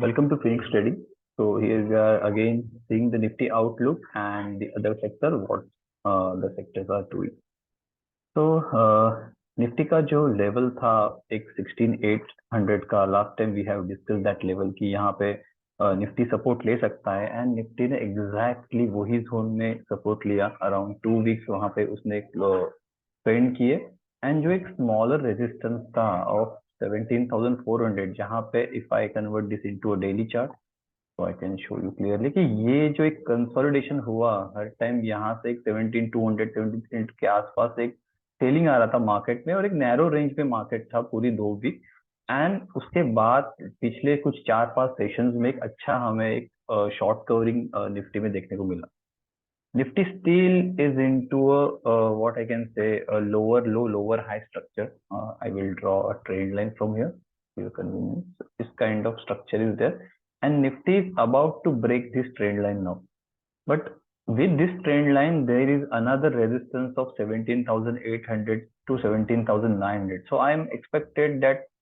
Welcome to Phoenix Trading. So here we are again seeing the Nifty outlook and the other sector, what the sectors are doing. तो निफ्टी का जो level था एक 16,800 का, last time we have discuss that level की यहाँ पे Nifty support ले सकता है, एंड निफ्टी ने एग्जैक्टली वही जोन में सपोर्ट लिया अराउंड 2 वीक्स वहाँ पे उसने ट्रेंड किए, एंड जो एक स्मॉलर रेजिस्टेंस था ऑफ 17,400, जहाँ पे if I convert this into a daily chart तो I can show you clearly कि ये जो एक कंसोलिडेशन हुआ हर टाइम यहाँ से एक 17,200 17,300 के आसपास एक सेलिंग आ रहा था मार्केट में, और एक नैरो रेंज पे मार्केट था पूरी 2 वीक, एंड उसके बाद पिछले कुछ 4-5 सेशंस में एक अच्छा हमें एक शॉर्ट कवरिंग निफ्टी में देखने को मिला. Nifty still is into what I can say a lower low, lower high structure. I will draw a trend line from here for your convenience. This kind of structure is there, and Nifty is about to break this trend line now. But with this trend line, there is another resistance of 17,800 to 17,900. So I am expected that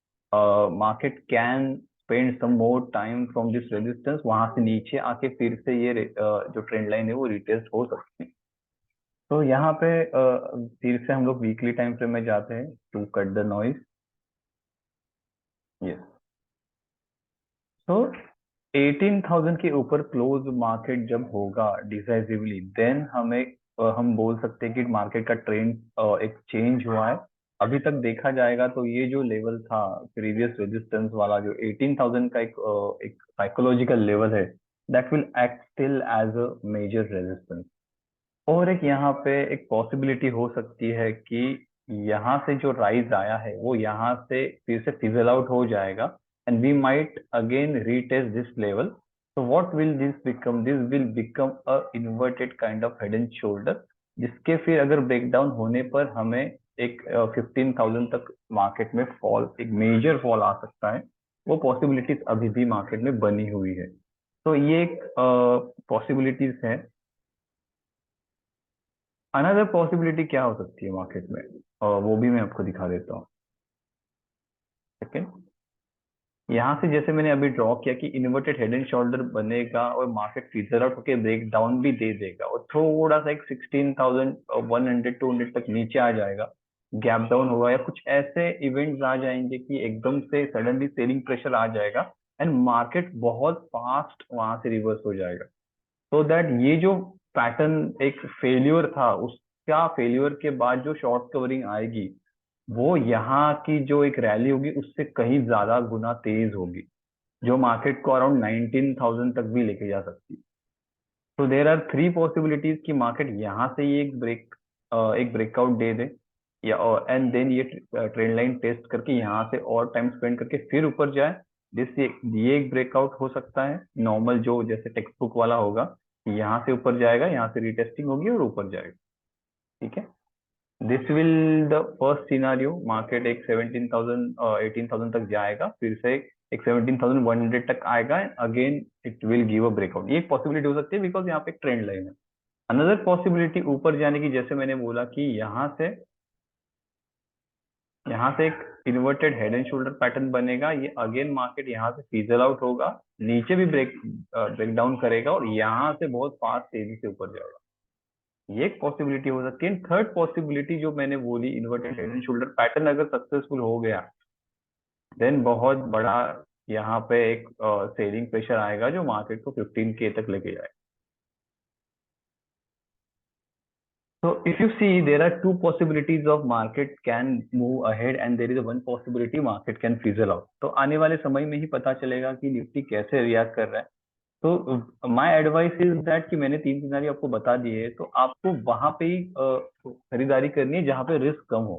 market can spend some more time from this resistance. वहां से नीचे आके फिर से ये जो trend line है वो रिटेस्ट हो सकती है. तो यहाँ पे फिर से हम लोग वीकली टाइम फ्रेम में जाते हैं to cut the noise. Yes, तो 18,000 के ऊपर क्लोज मार्केट जब होगा डिसाइसिवली, देन हम बोल सकते हैं कि मार्केट का ट्रेंड एक चेंज हुआ है. अभी तक देखा जाएगा तो ये जो लेवल था प्रीवियस रेजिस्टेंस वाला, जो 18,000 का एक साइकोलॉजिकल लेवल है, that will act still as a major resistance. और एक यहाँ पे एक पॉसिबिलिटी हो सकती है कि यहाँ से जो राइज आया है वो यहाँ से फिर से फिजल आउट हो जाएगा, and we might again retest this level. So what will this become? This will become a inverted kind of head and shoulder, जिसके फिर अगर ब्रेकडाउन होने पर हमें एक 15,000 तक मार्केट में फॉल, एक मेजर फॉल आ सकता है. वो पॉसिबिलिटीज अभी भी मार्केट में बनी हुई है. तो ये एक पॉसिबिलिटीज है. अनदर पॉसिबिलिटी क्या हो सकती है मार्केट में, वो भी मैं आपको दिखा देता हूँ. सेकेंड, यहाँ से जैसे मैंने अभी ड्रॉ किया कि इन्वर्टेड हेड एंड शोल्डर बनेगा और मार्केट फिजल आउट होकर ब्रेक डाउन भी दे देगा और थोड़ा सा एक 16,100 200 तक नीचे आ जाएगा, गैप डाउन होगा, या कुछ ऐसे इवेंट्स आ जाएंगे कि एकदम से सडनली सेलिंग प्रेशर आ जाएगा एंड मार्केट बहुत फास्ट वहां से रिवर्स हो जाएगा. सो दैट ये जो पैटर्न एक फेल्यूर था, उसका फेल्यूर के बाद जो शॉर्ट कवरिंग आएगी वो यहाँ की जो एक रैली होगी उससे कहीं ज्यादा गुना तेज होगी, जो मार्केट को अराउंड 19,000 तक भी लेके जा सकती है. तो देर आर 3 पॉसिबिलिटीज कि मार्केट यहाँ से ये एक ब्रेकआउट दे दे, या एंड देन ये ट्रेंड लाइन टेस्ट करके यहाँ से और टाइम स्पेंड करके फिर ऊपर जाए. ये एक ब्रेकआउट हो सकता है नॉर्मल, जो जैसे टेक्स्ट बुक वाला होगा, यहाँ से ऊपर जाएगा, यहाँ से रिटेस्टिंग होगी और ऊपर जाएगा. ठीक है, this will the first scenario. Market एक 17,000 18,000 तक जाएगा, फिर से एक 17,100 तक आएगा, and again it will give a breakout. ये एक पॉसिबिलिटी हो सकती है बिकॉज यहाँ पे एक ट्रेंड लाइन है. अनदर पॉसिबिलिटी ऊपर जाने की, जैसे मैंने बोला कि यहाँ से एक inverted head and shoulder pattern बनेगा, ये अगेन मार्केट यहाँ से फिजल आउट होगा, नीचे भी ब्रेक डाउन करेगा और यहाँ से बहुत फास्ट तेजी से ऊपर जाएगा. ये एक पॉसिबिलिटी हो सकती है. थर्ड पॉसिबिलिटी जो मैंने बोली, inverted head and shoulder pattern अगर सक्सेसफुल हो गया, देन बहुत बड़ा यहाँ पे एक सेलिंग प्रेशर आएगा जो मार्केट को 15K तक लेके जाए. So if you see, there are 2 possibilities of market can move ahead and there is a 1 possibility market can fizzle out. तो आने वाले समय में ही पता चलेगा कि निफ्टी कैसे रिएक्ट कर रहा है. तो माय एडवाइस इज दैट कि मैंने 3 सिनारियो आपको बता दिए, तो आपको वहां पे ही खरीदारी करनी है जहां पे रिस्क कम हो.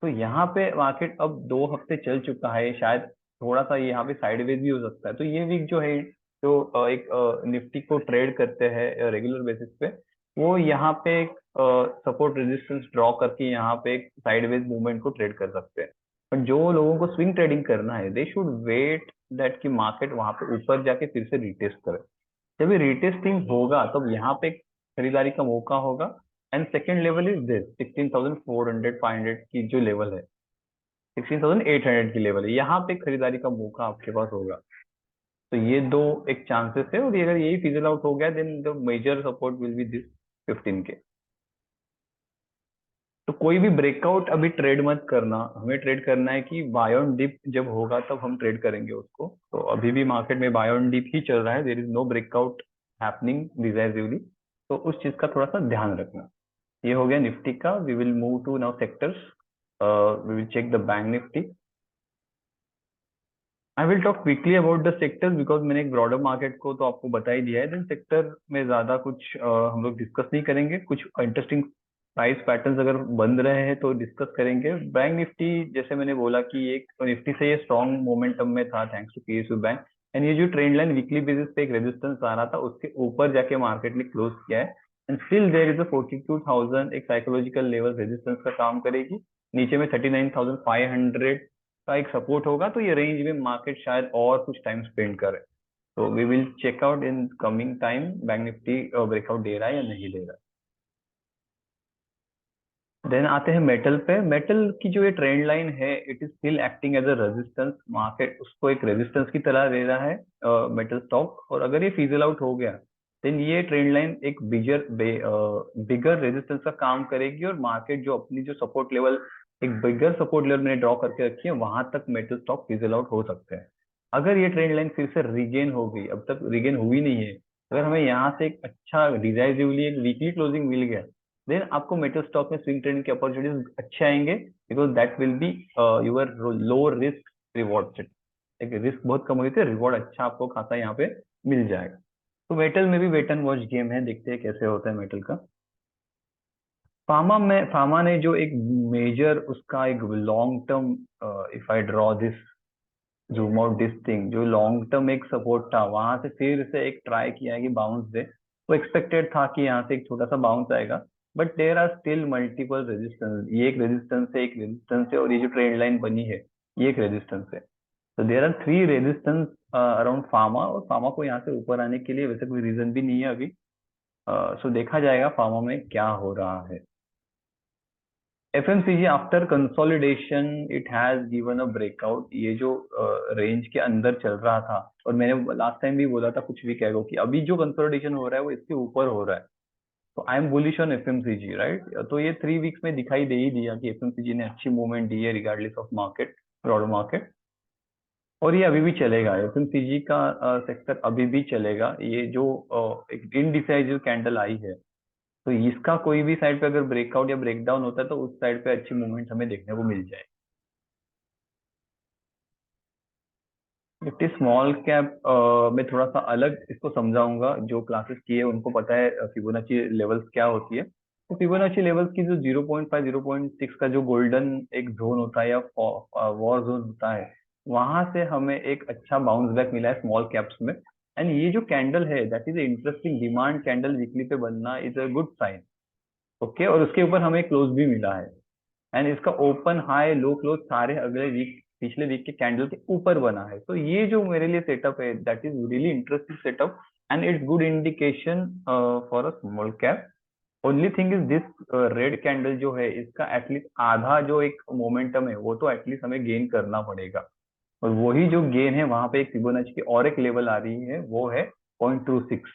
तो यहाँ पे मार्केट अब 2 हफ्ते चल चुका है, शायद थोड़ा सा यहाँ पे साइडवेज भी हो सकता है. तो ये वीक जो है, जो एक निफ्टी को ट्रेड करते हैं रेगुलर बेसिस पे, वो यहाँ पे एक सपोर्ट रेजिस्टेंस ड्रॉ करके यहाँ पे एक साइडवेज मूवमेंट को ट्रेड कर सकते हैं. पर जो लोगों को स्विंग ट्रेडिंग करना है, दे शुड वेट दैट कि मार्केट वहां पे ऊपर जाके फिर से रिटेस्ट करे. जब ये रिटेस्टिंग होगा तब यहाँ पे खरीदारी का मौका होगा. And second level is this 16,400 500 की जो लेवल है, 16,800 की लेवल है, यहाँ पे खरीदारी का मौका आपके पास होगा. तो ये दो एक चांसेस है, और अगर यही फिजल आउट हो गया then the major support will be this 15K। तो कोई भी ब्रेकआउट अभी ट्रेड मत करना, हमें ट्रेड करना है कि बाय ऑन डिप जब होगा तब हम ट्रेड करेंगे उसको। तो अभी भी मार्केट में बाय ऑन डिप ही चल रहा है, there is no breakout happening decisively. तो उस चीज का थोड़ा सा ध्यान रखना। ये हो गया निफ्टी का। We will move to now sectors. We will check the bank Nifty. I will talk quickly about the sectors because मैंने एक ब्रॉडर मार्केट को तो आपको बता ही दिया है। देन सेक्टर में ज्यादा कुछ हम लोग डिस्कस नहीं करेंगे। कुछ इंटरेस्टिंग प्राइस पैटर्न्स अगर बन रहे हैं तो डिस्कस करेंगे। बैंक निफ्टी जैसे मैंने बोला कि एक निफ्टी से ये स्ट्रॉन्ग मोमेंटम में था thanks to PSU bank. And ये जो ट्रेंड लाइन वीकली बेसिस पे एक रेजिस्टेंस आ रहा था उसके ऊपर जाके मार्केट ने क्लोज किया है। And still there is a 42,000 एक साइकोलॉजिकल लेवल रेजिस्टेंस का काम करेगी। नीचे में 39,500 का एक सपोर्ट होगा। तो ये रेंज में मार्केट शायद और कुछ टाइम स्पेंड करे। तो we will check out in coming time bank Nifty breakout दे रहा है या नहीं दे रहा है। देन आते हैं मेटल पे। मेटल की जो ये ट्रेंड लाइन है it is still acting as a resistance. Market उसको एक रेजिस्टेंस की तरह ले रहा है मेटल स्टॉक। और अगर ये फिजल आउट हो गया देन ये ट्रेंड लाइन एक बिगर रेजिस्टेंस का काम करेगी, और मार्केट जो अपनी जो सपोर्ट लेवल एक बिगर सपोर्ट लेवल मैंने ड्रॉ करके रखी है वहां तक मेटल स्टॉक फिजल आउट हो सकते हैं। अगर ये ट्रेंड लाइन फिर से रिगेन हो गई, अब तक रिगेन हुई नहीं है, अगर हमें यहाँ से एक अच्छा डिसाइसिवली एक वीकली क्लोजिंग मिल गया देन आपको मेटल स्टॉक में स्विंग ट्रेडिंग के अपॉर्चुनिटीज अच्छे आएंगे। Because that will be your low risk reward set. एक रिस्क बहुत कम हुई थी, रिवॉर्ड अच्छा आपको खाता यहाँ पे मिल जाएगा। तो मेटल में भी वेट एंड वॉच गेम है, देखते हैं कैसे होता है मेटल का। फार्मा ने जो एक मेजर उसका एक long term, if I draw this zoom out this thing, जो लॉन्ग टर्म एक सपोर्ट था वहां से फिर से एक ट्राई किया है कि बाउंस दे। वो एक्सपेक्टेड था कि यहाँ से एक छोटा सा बाउंस आएगा। But there are still multiple resistance. ये एक रेजिस्टेंस है, एक रेजिस्टेंस है, और ये जो ट्रेंड लाइन बनी है ये एक रेजिस्टेंस है। तो there are three resistance around pharma, और फार्मा को यहाँ से ऊपर आने के लिए वैसे कोई रीजन भी नहीं है अभी। सो देखा जाएगा फार्मा में क्या हो रहा है। FMCG after consolidation it has given a breakout. ये जो रेंज के अंदर चल रहा था, और मैंने लास्ट टाइम भी बोला था कुछ वीक एगो कि अभी जो कंसोलिडेशन हो रहा है वो इसके ऊपर हो रहा है। तो I M bullish on FMCG right. तो ये 3 वीक्स में दिखाई दे ही दिया कि FMCG ने अच्छी मूवमेंट दी है regardless of market, broad market. और ये अभी भी चलेगा FMCG का सेक्टर अभी भी चलेगा। ये जो एक इनडिसाइसिव कैंडल आई है तो इसका कोई भी साइड पे अगर ब्रेकआउट या ब्रेकडाउन होता है तो उस साइड पे अच्छी मूवमेंट हमें देखने को मिल जाए। निफ्टी स्मॉल कैप में थोड़ा सा अलग इसको समझाऊंगा। जो क्लासेस किए उनको पता है फिबोनाची लेवल्स क्या होती है। तो फिबोनाची लेवल्स की जो 0.5 0.6 का जो गोल्डन एक जोन होता है या वॉर जोन होता है, वहां से हमें एक अच्छा बाउंस बैक मिला है स्मॉल कैप्स में। एंड ये जो कैंडल है that is interesting demand candle weekly पे बनना is a good sign. Okay, और उसके ऊपर हमें क्लोज भी मिला है। एंड इसका ओपन हाई लो क्लोज सारे अगले वीक पिछले वीक के कैंडल के ऊपर बना है। तो ये जो मेरे लिए सेटअप है that is really interesting setup. And it's good indication for a small cap. Only thing is this red candle जो है इसका एटलीस्ट आधा जो एक मोमेंटम है वो तो एटलीस्ट हमें गेन करना पड़ेगा। और वही जो गेन है वहां पे एक फिबोनाची की और एक लेवल आ रही है वो है 0.26।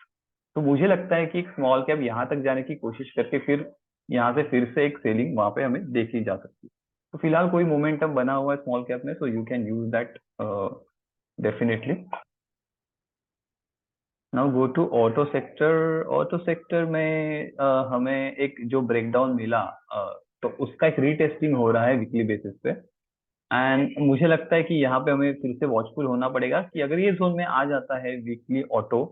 तो मुझे लगता है कि एक स्मॉल कैप यहाँ तक जाने की कोशिश करके फिर यहाँ से फिर से एक सेलिंग वहां पे हमें देखी जा सकती है। तो फिलहाल कोई मोमेंटम बना हुआ है स्मॉल कैप में, so you can use that definitely. Now go to auto sector. Auto sector में हमें एक जो ब्रेकडाउन मिला तो उसका एक रीटेस्टिंग हो रहा है वीकली बेसिस पे। एंड मुझे लगता है कि यहाँ पे हमें फिर से वॉचफुल होना पड़ेगा कि अगर ये जोन में आ जाता है वीकली ऑटो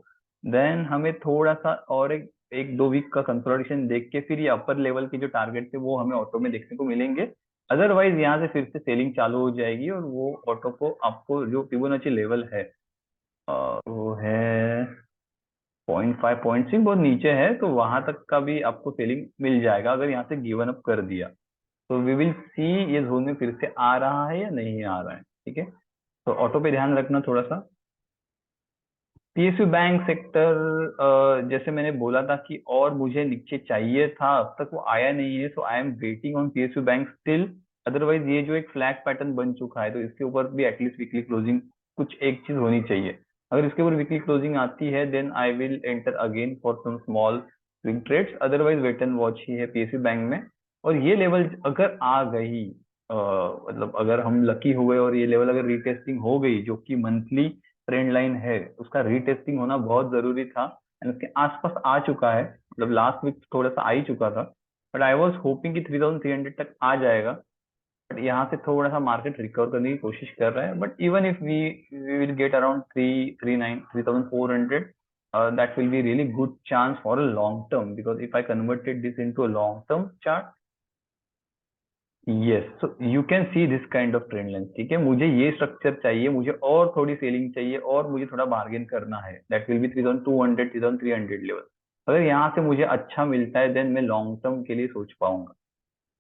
देन हमें थोड़ा सा और एक 1-2 वीक का कंसोलिडेशन देख के फिर ये अपर लेवल के जो टारगेट थे वो हमें ऑटो में देखने को मिलेंगे। अदरवाइज यहाँ से फिर से सेलिंग चालू हो जाएगी, और वो ऑटो को आपको जो फिबोनाची लेवल है वो है 0.5 0.6 बहुत नीचे है। तो वहां तक का भी आपको सेलिंग मिल जाएगा अगर यहाँ से गिवन अप कर दिया। तो वी विल सी ये जोन में फिर से आ रहा है या नहीं आ रहा है। ठीक है, तो ऑटो पे ध्यान रखना थोड़ा सा। PSU बैंक सेक्टर जैसे मैंने बोला था कि और मुझे नीचे चाहिए था, अब तक वो आया नहीं है। So I am waiting on PSU bank still. Otherwise ये जो एक फ्लैग पैटर्न बन चुका है तो इसके ऊपर भी एटलीस्ट वीकली क्लोजिंग कुछ एक चीज होनी चाहिए। अगर इसके ऊपर वीकली क्लोजिंग आती है then I will enter again for some small swing trades, otherwise wait and watch ही है पीएसयू बैंक में। और ये लेवल अगर आ गई, मतलब अगर हम लकी हुए और ये लेवल अगर रीटेस्टिंग हो गई, जो कि मंथली ट्रेंड लाइन है, उसका रीटेस्टिंग होना बहुत जरूरी था एंड उसके आसपास आ चुका है, मतलब लास्ट वीक थोड़ा सा आ ही चुका था, बट आई वॉज होपिंग कि 3300 तक आ जाएगा। बट यहाँ से थोड़ा सा मार्केट रिकवर करने की कोशिश कर रहा है, but even if we will get around 339 3400, that will be really good chance for a long term, because if I converted this into a long term chart, yes, so you can see this kind of trend lines। ठीक है, मुझे ये structure चाहिए, मुझे और थोड़ी selling चाहिए और मुझे थोड़ा बार्गेन करना है, दैट विल बी 3200 3300 लेवल। अगर यहाँ से मुझे अच्छा मिलता है देन मैं लॉन्ग टर्म के लिए सोच पाऊंगा।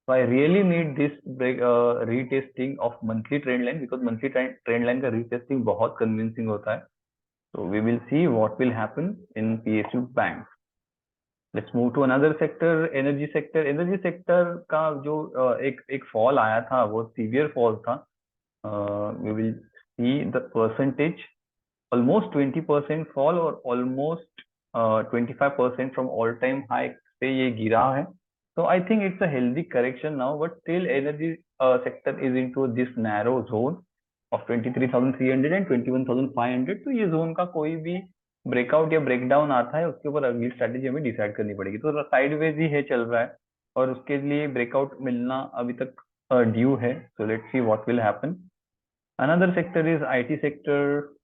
So I really need this break, retesting of monthly trend line, because monthly trend line का retesting बहुत convincing होता है। So we will see what will happen in PSU bank। Let's move to another sector, energy sector। energy sector का जो एक fall आया था वो सीवियर फॉल था। We will see the percentage, almost 20% fall और almost 25% from all time high पे ये गिरा है। So I think it's a healthy correction now, but still energy sector is into this narrow zone of 23,300 and 21,500। तो ये zone का कोई भी ब्रेकआउट या ब्रेकडाउन आता है उसके ऊपर अगली स्ट्रैटेजी हमें डिसाइड करनी पड़ेगी। तो साइडवेज ही है चल रहा है और उसके लिए ब्रेकआउट मिलना अभी तक ड्यू है। So let's see what will happen. Another sector is IT sector.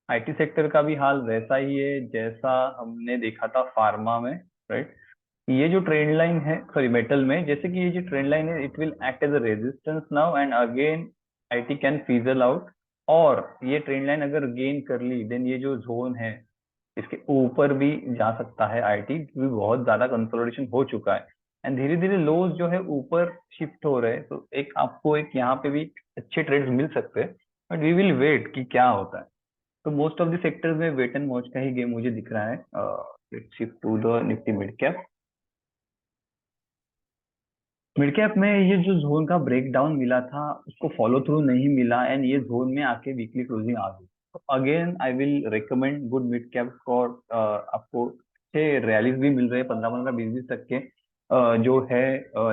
IT sector का भी हाल वैसा ही है जैसा हमने देखा था फार्मा में, राइट। ये जो ट्रेंड लाइन है, सॉरी मेटल में, जैसे कि ये जो ट्रेंड लाइन है it will act as a resistance now and again it can fizzle out. और ये ट्रेंड लाइन अगर गेन कर ली देन ये जो जोन है इसके ऊपर भी जा सकता है आईटी, क्योंकि बहुत ज्यादा कंसोलिडेशन हो चुका है एंड धीरे धीरे लोज जो है ऊपर शिफ्ट हो रहे हैं। तो एक आपको एक यहाँ पे भी अच्छे ट्रेड्स मिल सकते हैं, बट वी विल वेट कि क्या होता है। तो मोस्ट ऑफ द सेक्टर्स में वेट एंड वॉच का ही गेम मुझे दिख रहा है। Let's shift to the Nifty mid cap. Mid cap में ये जो जोन का ब्रेकडाउन मिला था उसको फॉलो थ्रू नहीं मिला एंड ये जोन में आके वीकली क्लोजिंग आ गई। तो again I will recommend good mid cap for, आपको अच्छे रैलीज भी मिल रहे हैं 15 15 20 20 तक के, जो है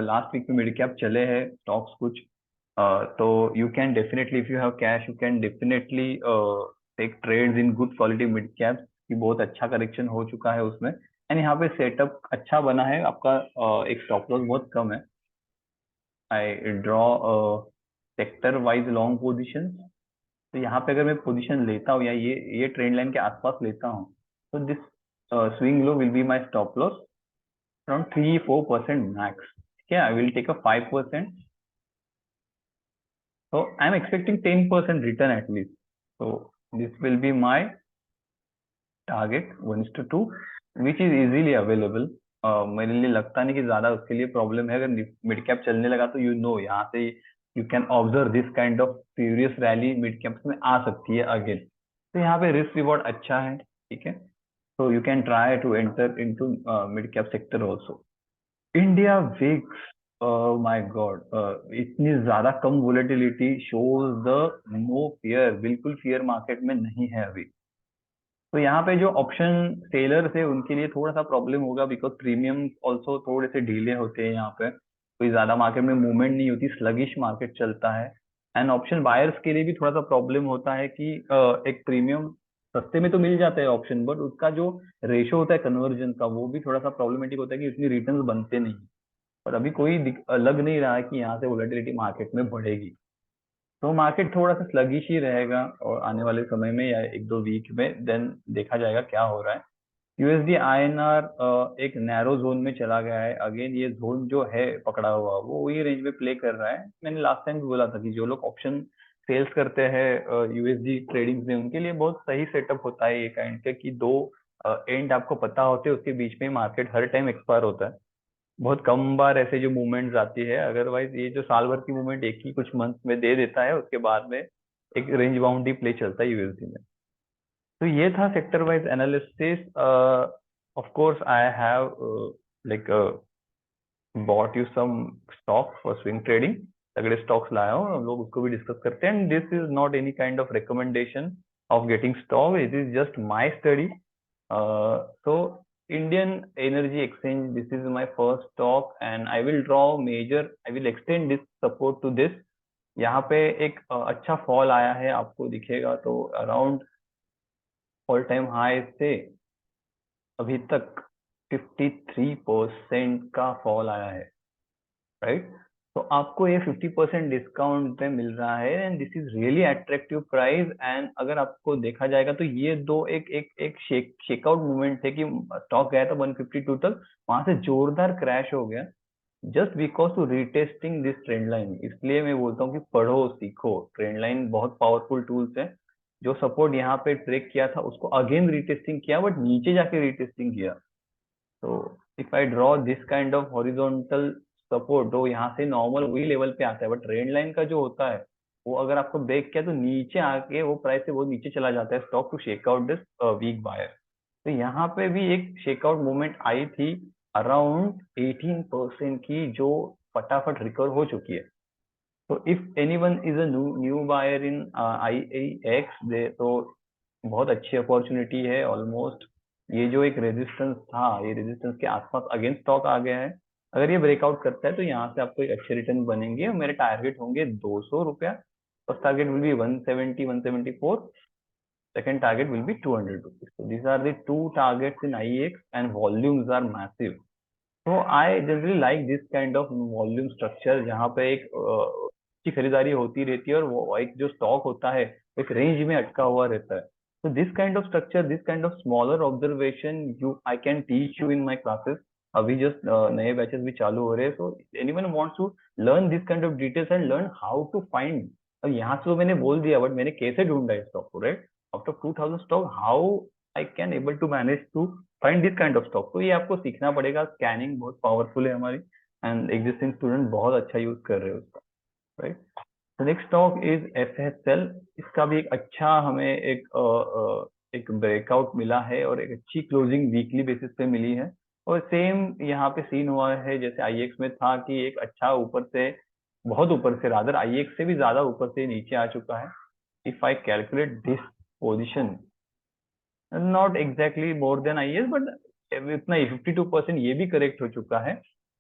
लास्ट वीक में मिड कैप चले हैं स्टॉक्स कुछ। तो you can definitely if you have cash you can definitely take trades in good quality mid cap की। बहुत अच्छा करेक्शन हो चुका है उसमें एंड यहाँ पे सेटअप अच्छा बना है आपका। एक स्टॉप लॉस बहुत कम है। I draw sector wise long position. तो यहाँ पे अगर मैं पोजीशन लेता हूँ या ये ट्रेंड लाइन के आसपास लेता हूँ तो this swing low will be my stop loss around 3-4% max. ठीक है, I will take a 5%। So I'm expecting 10% return at least. So this will be my target 1:2, which is easily available। मेरे लिए लगता नहीं कि ज्यादा उसके लिए प्रॉब्लम है। अगर मिड कैप चलने लगा तो यू नो यहाँ से you can observe this kind of furious rally mid cap में आ सकती है अगेन। तो यहाँ पे रिस्क रिवॉर्ड अच्छा है। ठीक है, so you can try to enter into mid cap sector also। India VIX, my god, इतनी ज्यादा कम volatility shows the no fear, बिल्कुल फियर मार्केट में नहीं है अभी। तो यहाँ पे जो ऑप्शन सेलर्स है उनके लिए थोड़ा सा प्रॉब्लम होगा, बिकॉज प्रीमियम ऑल्सो थोड़े से ढीले होते हैं यहाँ पे, कोई ज्यादा मार्केट में मूवमेंट नहीं होती, स्लगिश मार्केट चलता है। एंड ऑप्शन बायर्स के लिए भी थोड़ा सा प्रॉब्लम होता है कि एक प्रीमियम सस्ते में तो मिल जाता है ऑप्शन, बट उसका जो रेशो होता है कन्वर्जन का वो भी थोड़ा सा प्रॉब्लमेटिक होता है कि उतनी रिटर्न बनते नहीं। और अभी कोई लग नहीं रहा है कि यहाँ से वोलेटिलिटी मार्केट में बढ़ेगी। तो मार्केट थोड़ा सा स्लगिश ही रहेगा और आने वाले समय में या 1-2 वीक में देन देखा जाएगा क्या हो रहा है। यूएसडी आईएनआर एक नैरो जोन में चला गया है। अगेन ये जोन जो है पकड़ा हुआ वो वही रेंज में प्ले कर रहा है। मैंने लास्ट टाइम भी बोला था कि जो लोग ऑप्शन सेल्स करते हैं यूएसडी ट्रेडिंग में उनके लिए बहुत सही सेटअप होता है ये काइंड के, कि दो एंड आपको पता होते हैं उसके बीच में मार्केट हर टाइम एक्सपायर होता है। बहुत कम बार ऐसे जो मूवमेंट्स आती है, अदरवाइज ये जो साल भर की मूवमेंट एक ही कुछ मंथ में दे देता है, उसके बाद में एक रेंज बाउंड ही प्ले चलता है यूएसडी में। तो ये था sector wise analysis. Of course I have like bought you some stock for swing trading. तगड़े स्टॉक्स लाया हूँ, हम लोग उसको भी डिस्कस करते हैं। And this is not any kind of recommendation of getting stock. It is just my study. So Indian Energy Exchange, this is my first stock and I will draw major, I will extend this support to this. यहाँ पे एक अच्छा fall आया है, आपको दिखेगा तो around all time high से अभी तक 53% का फॉल आया है, राइट? तो आपको ये 50% डिस्काउंट पे मिल रहा है and this is really attractive price. And अगर आपको देखा जाएगा तो ये दो एक शेकआउट मूवमेंट थे कि स्टॉक गया था 152 तक, वहां से जोरदार क्रैश हो गया just because to retesting this trend line. इसलिए मैं बोलता हूँ कि पढ़ो सीखो, ट्रेंड लाइन बहुत पावरफुल टूल्स है। जो सपोर्ट यहाँ पे ट्रेक किया था उसको अगेन रीटेस्टिंग किया, बट नीचे जाके रीटेस्टिंग किया। तो if I draw this kind of horizontal support, तो यहाँ से नॉर्मल वही लेवल पे आता है, बट ट्रेंड लाइन का जो होता है वो अगर आपको ब्रेक किया तो नीचे आके वो प्राइस से बहुत नीचे चला जाता है stock to shake out this weak buyer. तो यहाँ पे भी एक शेकआउट मूवमेंट आई थी अराउंड 18% की, जो फटाफट रिकवर हो चुकी है। तो if anyone is a new buyer in IEX, दे तो बहुत अच्छी अपॉर्चुनिटी है। ऑलमोस्ट ये जो एक रेजिस्टेंस था, ये रेजिस्टेंस के आसपास अगेन स्टॉक आ गया है। अगर ये ब्रेकआउट करता है तो यहाँ से आपको एक अच्छे रिटर्न बनेंगे और मेरे टारगेट होंगे 200 रुपया। First target will be 170, 174, second target will be 200 rupees. So these are the two targets in IEX and volumes are massive. So I generally like this kind of volume structure जहाँ पे एक अच्छी खरीदारी होती रहती है और वो एक जो स्टॉक होता है एक रेंज में अटका हुआ रहता है। So this kind of structure, this kind of smaller observation, I can teach you in my classes. अभी जस्ट नए बैचेस भी चालू हो रहे हैं, so anyone wants to learn this kind of details and learn how to find। अब यहाँ से तो मैंने बोल दिया, बट मैंने कैसे ढूंढा इस स्टॉक को, right? Out of 2000 stock how I can able to manage to find this kind of stock. तो ये आपको सीखना पड़ेगा। स्कैनिंग बहुत पावरफुल है हमारी एंड एग्जिस्टिंग स्टूडेंट बहुत अच्छा यूज कर रहे हो उसका, right? Next stock is FHL। इसका भी एक अच्छा हमें एक ब्रेकआउट मिला है और एक अच्छी क्लोजिंग वीकली बेसिस पे मिली है। और सेम यहाँ पे सीन हुआ है जैसे IEX में था कि एक अच्छा ऊपर से, बहुत ऊपर से, रादर IEX से भी ज्यादा ऊपर से नीचे आ चुका है। If I calculate this position, not exactly more than IEX, but इतना 52% ये भी करेक्ट हो चुका है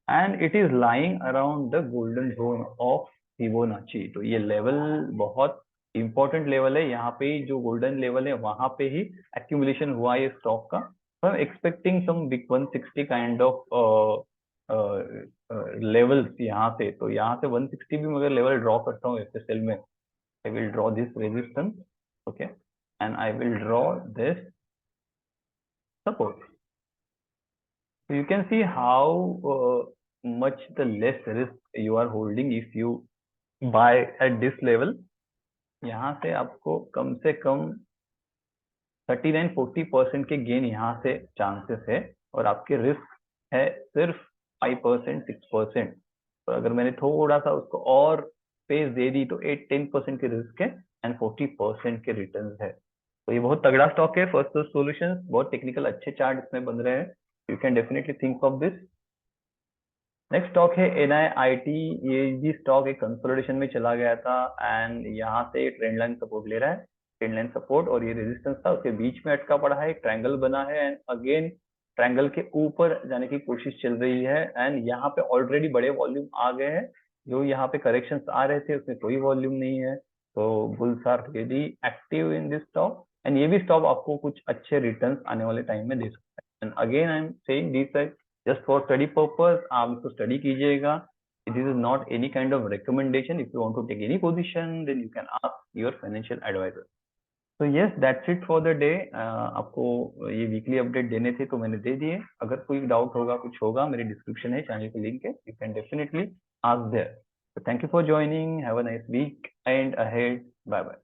and it is lying around the golden zone of Fibonacci. तो ये लेवल बहुत इंपॉर्टेंट लेवल है। यहाँ पे जो गोल्डन लेवल है वहां पे ही एक्यूमुलेशन हुआ है स्टॉक का। तो I am expecting some big 160 kind of levels यहाँ से। तो यहाँ से 160 भी मगर लेवल ड्रॉ करता हूँ FSL में। I will draw this resistance, okay, and I will draw this support. So you can see how much the less risk you are holding if you buy at this level. यहाँ से आपको कम से कम 39-40% के gain यहाँ से chances है और आपके रिस्क है सिर्फ 5%, 6%। तो अगर मैंने थोड़ा सा उसको और स्पेस दे दी तो 8-10% के रिस्क है एंड 40% के रिटर्न है। तो ये बहुत तगड़ा स्टॉक है फर्स्ट सॉल्यूशंस। बहुत टेक्निकल अच्छे चार्ट इसमें बन रहे हैं। You can definitely think of this. Next stock है NIIT। ये भी स्टॉक एक कंसोलिडेशन में चला गया था एंड यहाँ से ट्रेंड लाइन सपोर्ट ले रहा है। ट्रेंड लाइन सपोर्ट और ये रेजिस्टेंस था, उसके बीच में अटका पड़ा है, एक ट्रायंगल बना है एंड अगेन ट्रायंगल के ऊपर जाने की कोशिश चल रही है एंड यहाँ पे ऑलरेडी बड़े वॉल्यूम आ गए हैं। जो यहाँ पे करेक्शंस आ रहे थे उसमें कोई वॉल्यूम नहीं है। तो bulls are really active in this stock and ये भी स्टॉक आपको कुछ अच्छे रिटर्न्स आने वाले टाइम में दे सकता है। And again I am saying this just for study purpose, आप इसको स्टडी कीजिएगा। This is not any kind of recommendation. If you want to take any position then you can ask your financial advisor. तो yes, that's it for the day. आपको ये weekly update देने थे तो मैंने दे दिए। अगर कोई डाउट होगा, कुछ होगा, मेरी डिस्क्रिप्शन है, चैनल की लिंक है, you can definitely ask there. So thank you for joining. Have a nice week and ahead. Bye bye.